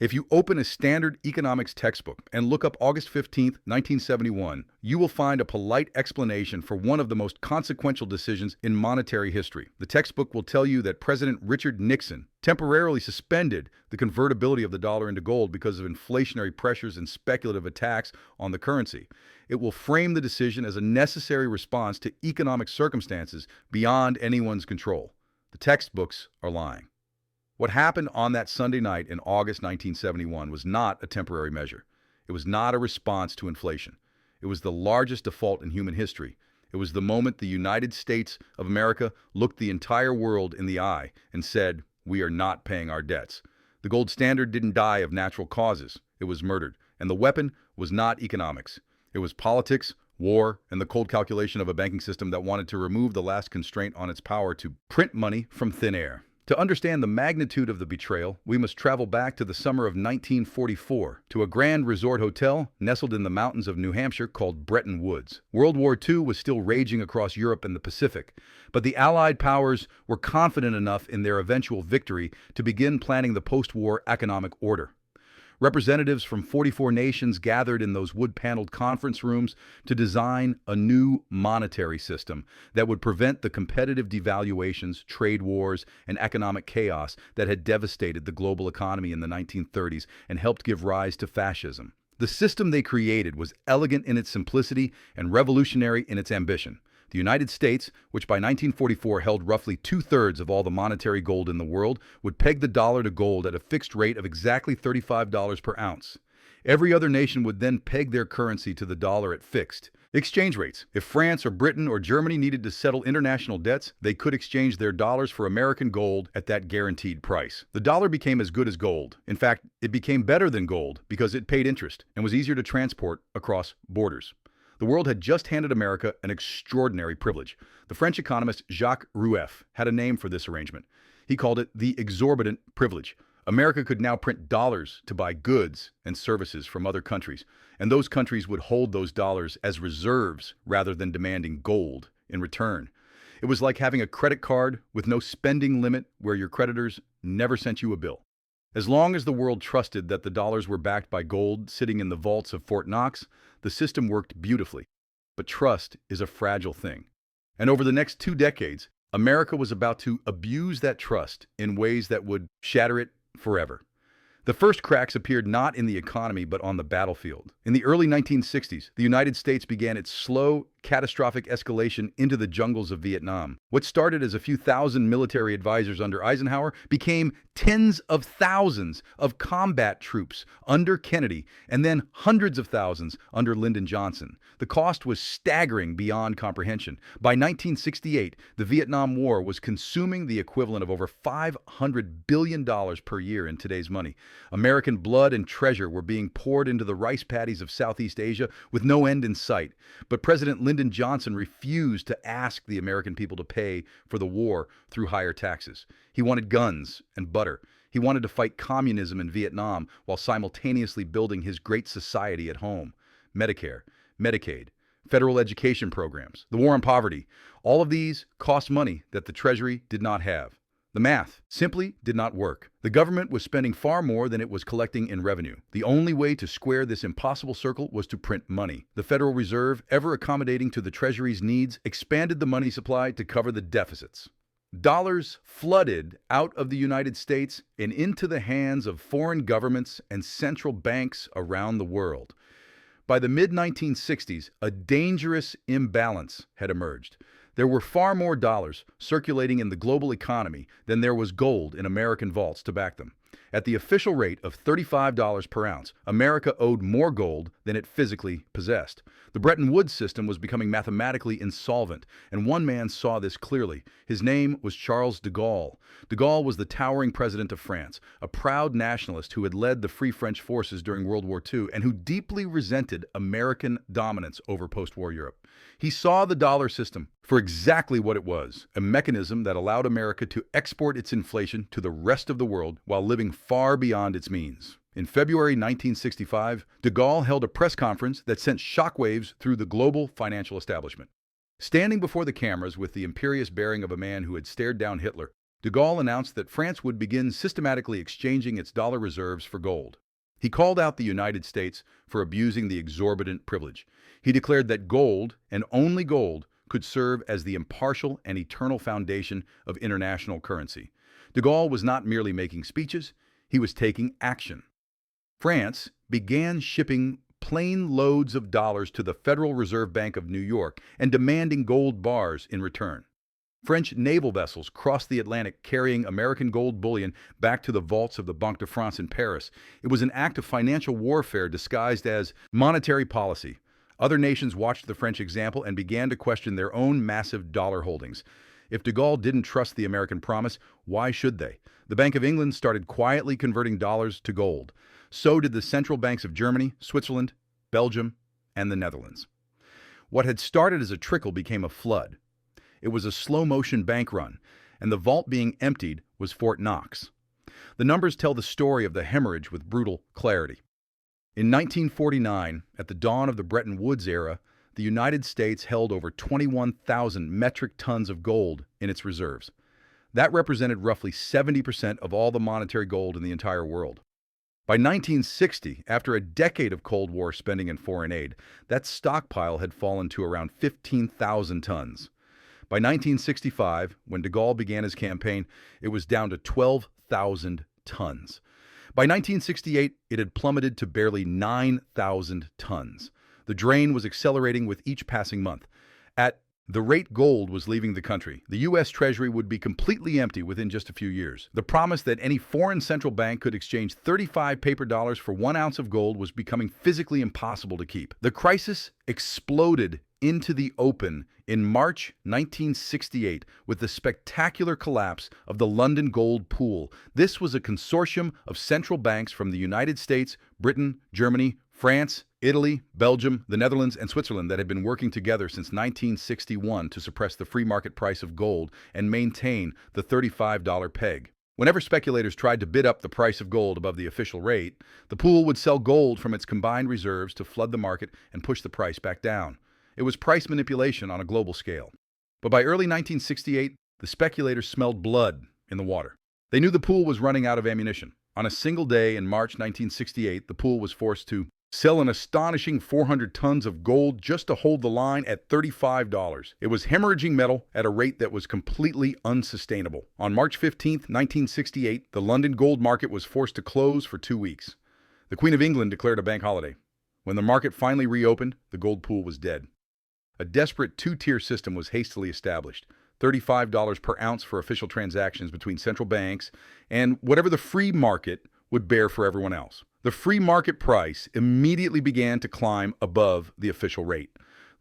If you open a standard economics textbook and look up August 15th, 1971, you will find a polite explanation for one of the most consequential decisions in monetary history. The textbook will tell you that President Richard Nixon temporarily suspended the convertibility of the dollar into gold because of inflationary pressures and speculative attacks on the currency. It will frame the decision as a necessary response to economic circumstances beyond anyone's control. The textbooks are lying. What happened on that Sunday night in August 1971 was not a temporary measure. It was not a response to inflation. It was the largest default in human history. It was the moment the United States of America looked the entire world in the eye and said, "We are not paying our debts." The gold standard didn't die of natural causes. It was murdered. And the weapon was not economics. It was politics, war, and the cold calculation of a banking system that wanted to remove the last constraint on its power to print money from thin air. To understand the magnitude of the betrayal, we must travel back to the summer of 1944, to a grand resort hotel nestled in the mountains of New Hampshire called Bretton Woods. World War II was still raging across Europe and the Pacific, but the Allied powers were confident enough in their eventual victory to begin planning the post-war economic order. Representatives from 44 nations gathered in those wood-paneled conference rooms to design a new monetary system that would prevent the competitive devaluations, trade wars, and economic chaos that had devastated the global economy in the 1930s and helped give rise to fascism. The system they created was elegant in its simplicity and revolutionary in its ambition. The United States, which by 1944 held roughly two-thirds of all the monetary gold in the world, would peg the dollar to gold at a fixed rate of exactly $35 per ounce. Every other nation would then peg their currency to the dollar at fixed exchange rates. If France or Britain or Germany needed to settle international debts, they could exchange their dollars for American gold at that guaranteed price. The dollar became as good as gold. In fact, it became better than gold because it paid interest and was easier to transport across borders. The world had just handed America an extraordinary privilege. The French economist Jacques Rueff had a name for this arrangement. He called it the exorbitant privilege. America could now print dollars to buy goods and services from other countries, and those countries would hold those dollars as reserves rather than demanding gold in return. It was like having a credit card with no spending limit where your creditors never sent you a bill. As long as the world trusted that the dollars were backed by gold sitting in the vaults of Fort Knox, the system worked beautifully. But trust is a fragile thing. And over the next 2 decades, America was about to abuse that trust in ways that would shatter it forever. The first cracks appeared not in the economy but on the battlefield. In the early 1960s, the United States began its slow, catastrophic escalation into the jungles of Vietnam. What started as a few thousand military advisors under Eisenhower became tens of thousands of combat troops under Kennedy, and then hundreds of thousands under Lyndon Johnson. The cost was staggering beyond comprehension. By 1968, the Vietnam War was consuming the equivalent of over $500 billion per year in today's money. American blood and treasure were being poured into the rice paddies of Southeast Asia with no end in sight. But President Lyndon Johnson refused to ask the American people to pay for the war through higher taxes. He wanted guns and butter. He wanted to fight communism in Vietnam while simultaneously building his great society at home. Medicare, Medicaid, federal education programs, the war on poverty, all of these cost money that the Treasury did not have. The math simply did not work. The government was spending far more than it was collecting in revenue. The only way to square this impossible circle was to print money. The Federal Reserve, ever accommodating to the Treasury's needs, expanded the money supply to cover the deficits. Dollars flooded out of the United States and into the hands of foreign governments and central banks around the world. By the mid-1960s, a dangerous imbalance had emerged. There were far more dollars circulating in the global economy than there was gold in American vaults to back them. At the official rate of $35 per ounce, America owed more gold than it physically possessed. The Bretton Woods system was becoming mathematically insolvent, and one man saw this clearly. His name was Charles de Gaulle. De Gaulle was the towering president of France, a proud nationalist who had led the Free French forces during World War II and who deeply resented American dominance over post-war Europe. He saw the dollar system for exactly what it was, a mechanism that allowed America to export its inflation to the rest of the world while living far beyond its means. In February 1965, de Gaulle held a press conference that sent shockwaves through the global financial establishment. Standing before the cameras with the imperious bearing of a man who had stared down Hitler, De Gaulle announced that France would begin systematically exchanging its dollar reserves for gold. He called out the United States for abusing the exorbitant privilege. He declared that gold, and only gold, could serve as the impartial and eternal foundation of international currency. De Gaulle was not merely making speeches, he was taking action. France began shipping plane loads of dollars to the Federal Reserve Bank of New York and demanding gold bars in return. French naval vessels crossed the Atlantic carrying American gold bullion back to the vaults of the Banque de France in Paris. It was an act of financial warfare disguised as monetary policy. Other nations watched the French example and began to question their own massive dollar holdings. If de Gaulle didn't trust the American promise, why should they? The Bank of England started quietly converting dollars to gold. So did the central banks of Germany, Switzerland, Belgium, and the Netherlands. What had started as a trickle became a flood. It was a slow-motion bank run, and the vault being emptied was Fort Knox. The numbers tell the story of the hemorrhage with brutal clarity. In 1949, at the dawn of the Bretton Woods era, the United States held over 21,000 metric tons of gold in its reserves. That represented roughly 70% of all the monetary gold in the entire world. By 1960, after a decade of Cold War spending and foreign aid, that stockpile had fallen to around 15,000 tons. By 1965, when de Gaulle began his campaign, it was down to 12,000 tons. By 1968, it had plummeted to barely 9,000 tons. The drain was accelerating with each passing month. At the rate gold was leaving the country, the U.S. Treasury would be completely empty within just a few years. The promise that any foreign central bank could exchange 35 paper dollars for 1 ounce of gold was becoming physically impossible to keep. The crisis exploded into the open in March 1968 with the spectacular collapse of the London Gold Pool. This was a consortium of central banks from the United States, Britain, Germany, France, Italy, Belgium, the Netherlands, and Switzerland that had been working together since 1961 to suppress the free market price of gold and maintain the $35 peg. Whenever speculators tried to bid up the price of gold above the official rate, the pool would sell gold from its combined reserves to flood the market and push the price back down. It was price manipulation on a global scale. But by early 1968, the speculators smelled blood in the water. They knew the pool was running out of ammunition. On a single day in March 1968, the pool was forced to sell an astonishing 400 tons of gold just to hold the line at $35. It was hemorrhaging metal at a rate that was completely unsustainable. On March 15, 1968, the London gold market was forced to close for 2 weeks. The Queen of England declared a bank holiday. When the market finally reopened, the gold pool was dead. A desperate two-tier system was hastily established. $35 per ounce for official transactions between central banks and whatever the free market would bear for everyone else. The free market price immediately began to climb above the official rate.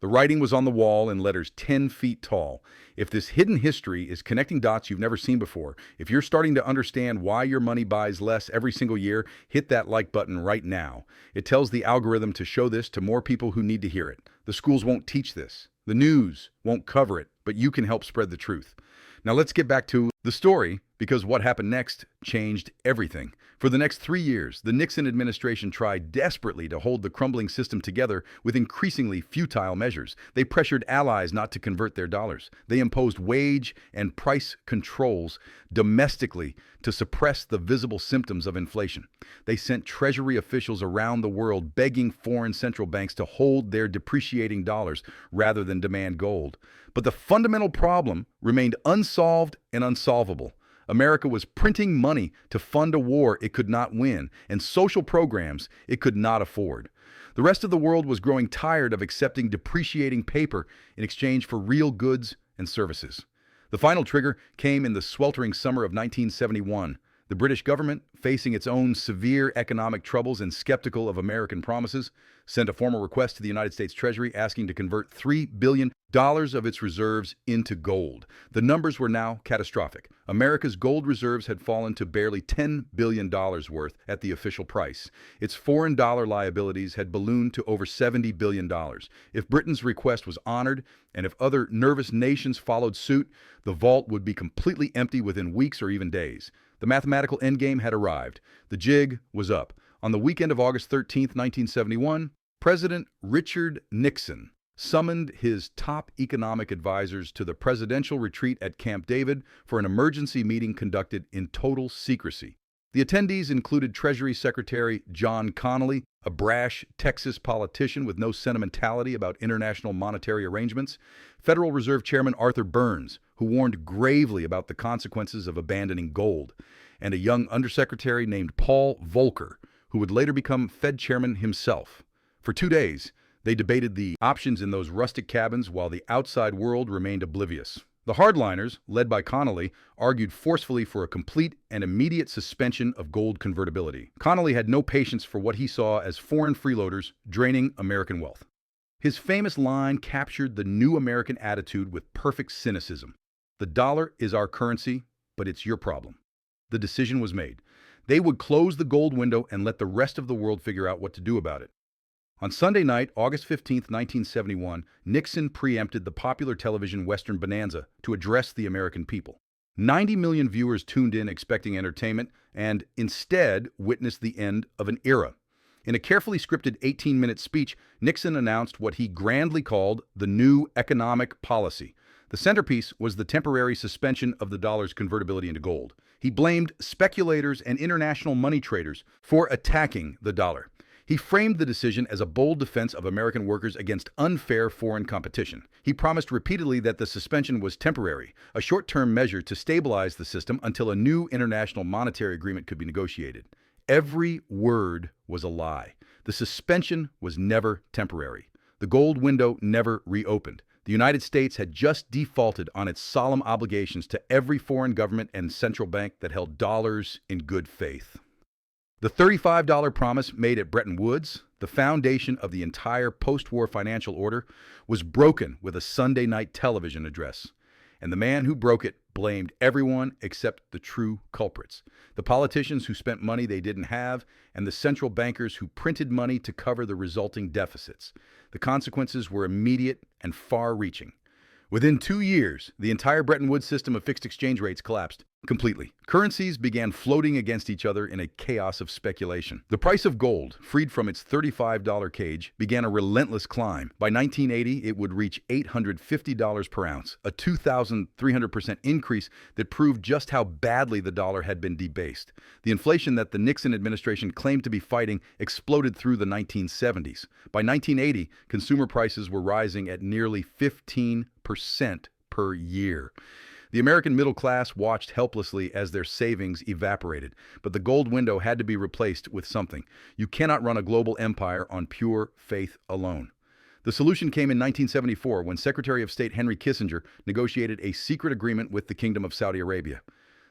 The writing was on the wall in letters 10 feet tall. If this hidden history is connecting dots you've never seen before, if you're starting to understand why your money buys less every single year, hit that like button right now. It tells the algorithm to show this to more people who need to hear it. The schools won't teach this. The news won't cover it, but you can help spread the truth. Now let's get back to the story, because what happened next changed everything. For the next 3 years, the Nixon administration tried desperately to hold the crumbling system together with increasingly futile measures. They pressured allies not to convert their dollars. They imposed wage and price controls domestically to suppress the visible symptoms of inflation. They sent Treasury officials around the world begging foreign central banks to hold their depreciating dollars rather than demand gold. But the fundamental problem remained unsolved and unsolvable. America was printing money to fund a war it could not win and social programs it could not afford. The rest of the world was growing tired of accepting depreciating paper in exchange for real goods and services. The final trigger came in the sweltering summer of 1971. The British government, facing its own severe economic troubles and skeptical of American promises, sent a formal request to the United States Treasury asking to convert $3 billion of its reserves into gold. The numbers were now catastrophic. America's gold reserves had fallen to barely $10 billion worth at the official price. Its foreign dollar liabilities had ballooned to over $70 billion. If Britain's request was honored, and if other nervous nations followed suit, the vault would be completely empty within weeks or even days. The mathematical endgame had arrived. The jig was up. On the weekend of August 13, 1971, President Richard Nixon summoned his top economic advisors to the presidential retreat at Camp David for an emergency meeting conducted in total secrecy. The attendees included Treasury Secretary John Connally, a brash Texas politician with no sentimentality about international monetary arrangements, Federal Reserve Chairman Arthur Burns, who warned gravely about the consequences of abandoning gold, and a young undersecretary named Paul Volcker, who would later become Fed chairman himself. For 2 days, they debated the options in those rustic cabins while the outside world remained oblivious. The hardliners, led by Connally, argued forcefully for a complete and immediate suspension of gold convertibility. Connally had no patience for what he saw as foreign freeloaders draining American wealth. His famous line captured the new American attitude with perfect cynicism. "The dollar is our currency, but it's your problem." The decision was made. They would close the gold window and let the rest of the world figure out what to do about it. On Sunday night, August 15, 1971, Nixon preempted the popular television Western Bonanza to address the American people. 90 million viewers tuned in expecting entertainment and instead witnessed the end of an era. In a carefully scripted 18-minute speech, Nixon announced what he grandly called the new economic policy. The centerpiece was the temporary suspension of the dollar's convertibility into gold. He blamed speculators and international money traders for attacking the dollar. He framed the decision as a bold defense of American workers against unfair foreign competition. He promised repeatedly that the suspension was temporary, a short-term measure to stabilize the system until a new international monetary agreement could be negotiated. Every word was a lie. The suspension was never temporary. The gold window never reopened. The United States had just defaulted on its solemn obligations to every foreign government and central bank that held dollars in good faith. The $35 promise made at Bretton Woods, the foundation of the entire post-war financial order, was broken with a Sunday night television address. And the man who broke it blamed everyone except the true culprits. The politicians who spent money they didn't have, and the central bankers who printed money to cover the resulting deficits. The consequences were immediate and far-reaching. Within 2 years, the entire Bretton Woods system of fixed exchange rates collapsed completely. Currencies began floating against each other in a chaos of speculation. The price of gold, freed from its $35 cage, began a relentless climb. By 1980, it would reach $850 per ounce, a 2,300% increase that proved just how badly the dollar had been debased. The inflation that the Nixon administration claimed to be fighting exploded through the 1970s. By 1980, consumer prices were rising at nearly 15% per year. The American middle class watched helplessly as their savings evaporated, but the gold window had to be replaced with something. You cannot run a global empire on pure faith alone. The solution came in 1974 when Secretary of State Henry Kissinger negotiated a secret agreement with the Kingdom of Saudi Arabia.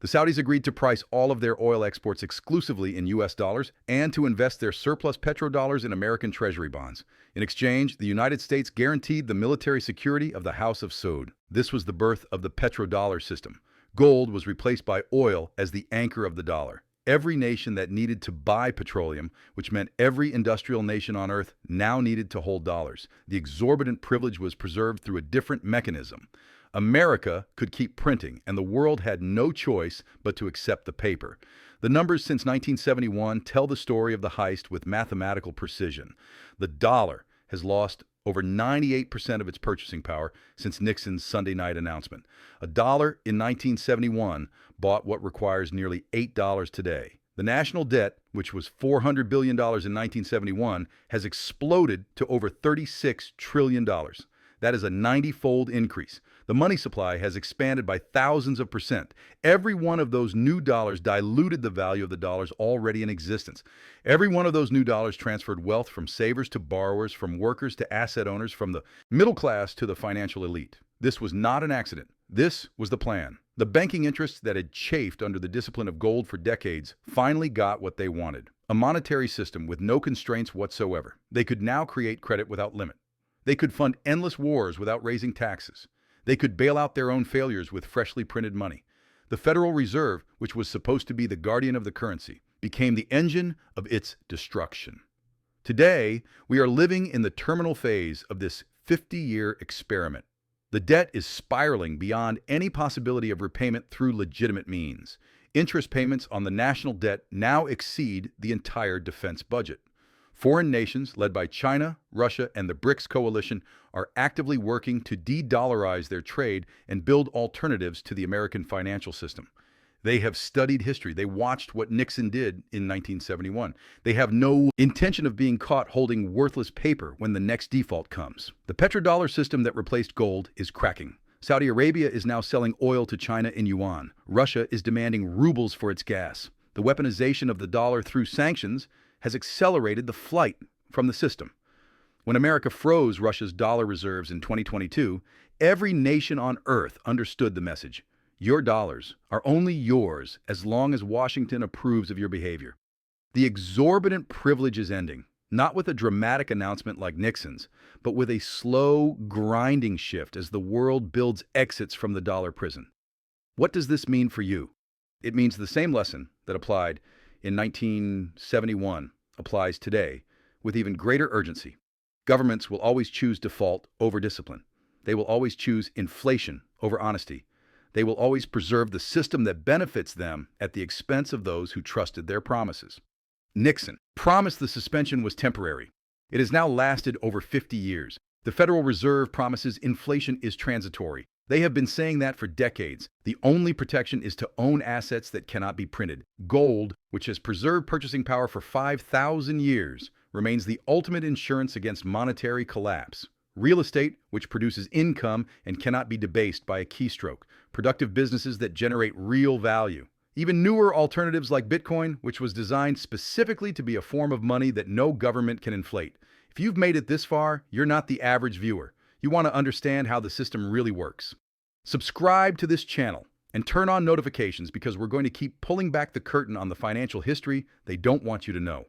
The Saudis agreed to price all of their oil exports exclusively in U.S. dollars and to invest their surplus petrodollars in American Treasury bonds. In exchange, the United States guaranteed the military security of the House of Saud. This was the birth of the petrodollar system. Gold was replaced by oil as the anchor of the dollar. Every nation that needed to buy petroleum, which meant every industrial nation on earth, now needed to hold dollars. The exorbitant privilege was preserved through a different mechanism. America could keep printing, and the world had no choice but to accept the paper. The numbers since 1971 tell the story of the heist with mathematical precision. The dollar has lost over 98% of its purchasing power since Nixon's Sunday night announcement. A dollar in 1971 bought what requires nearly $8 today. The national debt, which was $400 billion in 1971, has exploded to over $36 trillion. That is a 90-fold increase. The money supply has expanded by thousands of percent. Every one of those new dollars diluted the value of the dollars already in existence. Every one of those new dollars transferred wealth from savers to borrowers, from workers to asset owners, from the middle class to the financial elite. This was not an accident. This was the plan. The banking interests that had chafed under the discipline of gold for decades finally got what they wanted. A monetary system with no constraints whatsoever. They could now create credit without limit. They could fund endless wars without raising taxes. They could bail out their own failures with freshly printed money. The Federal Reserve, which was supposed to be the guardian of the currency, became the engine of its destruction. Today, we are living in the terminal phase of this 50-year experiment. The debt is spiraling beyond any possibility of repayment through legitimate means. Interest payments on the national debt now exceed the entire defense budget. Foreign nations, led by China, Russia, and the BRICS coalition, are actively working to de-dollarize their trade and build alternatives to the American financial system. They have studied history. They watched what Nixon did in 1971. They have no intention of being caught holding worthless paper when the next default comes. The petrodollar system that replaced gold is cracking. Saudi Arabia is now selling oil to China in yuan. Russia is demanding rubles for its gas. The weaponization of the dollar through sanctions has accelerated the flight from the system. When America froze Russia's dollar reserves in 2022, every nation on earth understood the message. Your dollars are only yours as long as Washington approves of your behavior. The exorbitant privilege is ending, not with a dramatic announcement like Nixon's, but with a slow, grinding shift as the world builds exits from the dollar prison. What does this mean for you? It means the same lesson that applied in 1971 applies today with even greater urgency. Governments will always choose default over discipline. They will always choose inflation over honesty. They will always preserve the system that benefits them at the expense of those who trusted their promises. Nixon promised the suspension was temporary. It has now lasted over 50 years. The Federal Reserve promises inflation is transitory. They have been saying that for decades. The only protection is to own assets that cannot be printed. Gold, which has preserved purchasing power for 5,000 years, remains the ultimate insurance against monetary collapse. Real estate, which produces income and cannot be debased by a keystroke. Productive businesses that generate real value. Even newer alternatives like Bitcoin, which was designed specifically to be a form of money that no government can inflate. If you've made it this far, you're not the average viewer. You want to understand how the system really works. Subscribe to this channel and turn on notifications because we're going to keep pulling back the curtain on the financial history they don't want you to know.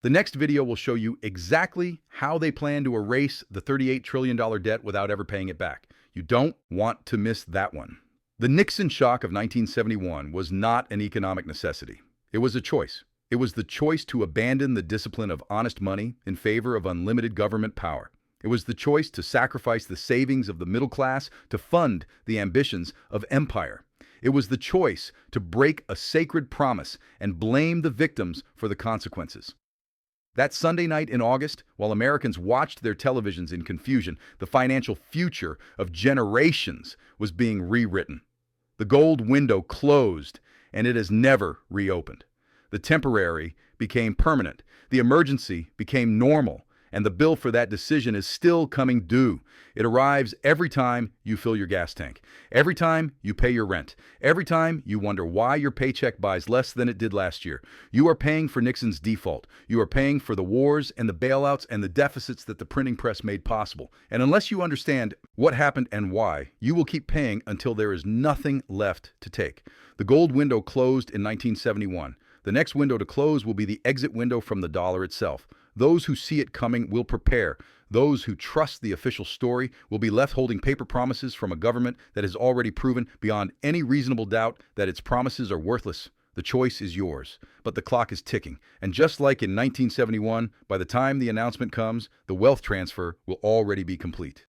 The next video will show you exactly how they plan to erase the $38 trillion debt without ever paying it back. You don't want to miss that one. The Nixon shock of 1971 was not an economic necessity. It was a choice. It was the choice to abandon the discipline of honest money in favor of unlimited government power. It was the choice to sacrifice the savings of the middle class to fund the ambitions of empire. It was the choice to break a sacred promise and blame the victims for the consequences. That Sunday night in August, while Americans watched their televisions in confusion, the financial future of generations was being rewritten. The gold window closed, and it has never reopened. The temporary became permanent. The emergency became normal, and the bill for that decision is still coming due. It arrives every time you fill your gas tank, every time you pay your rent, every time you wonder why your paycheck buys less than it did last year. You are paying for Nixon's default. You are paying for the wars and the bailouts and the deficits that the printing press made possible. And unless you understand what happened and why, you will keep paying until there is nothing left to take. The gold window closed in 1971. The next window to close will be the exit window from the dollar itself. Those who see it coming will prepare. Those who trust the official story will be left holding paper promises from a government that has already proven beyond any reasonable doubt that its promises are worthless. The choice is yours, but the clock is ticking. And just like in 1971, by the time the announcement comes, the wealth transfer will already be complete.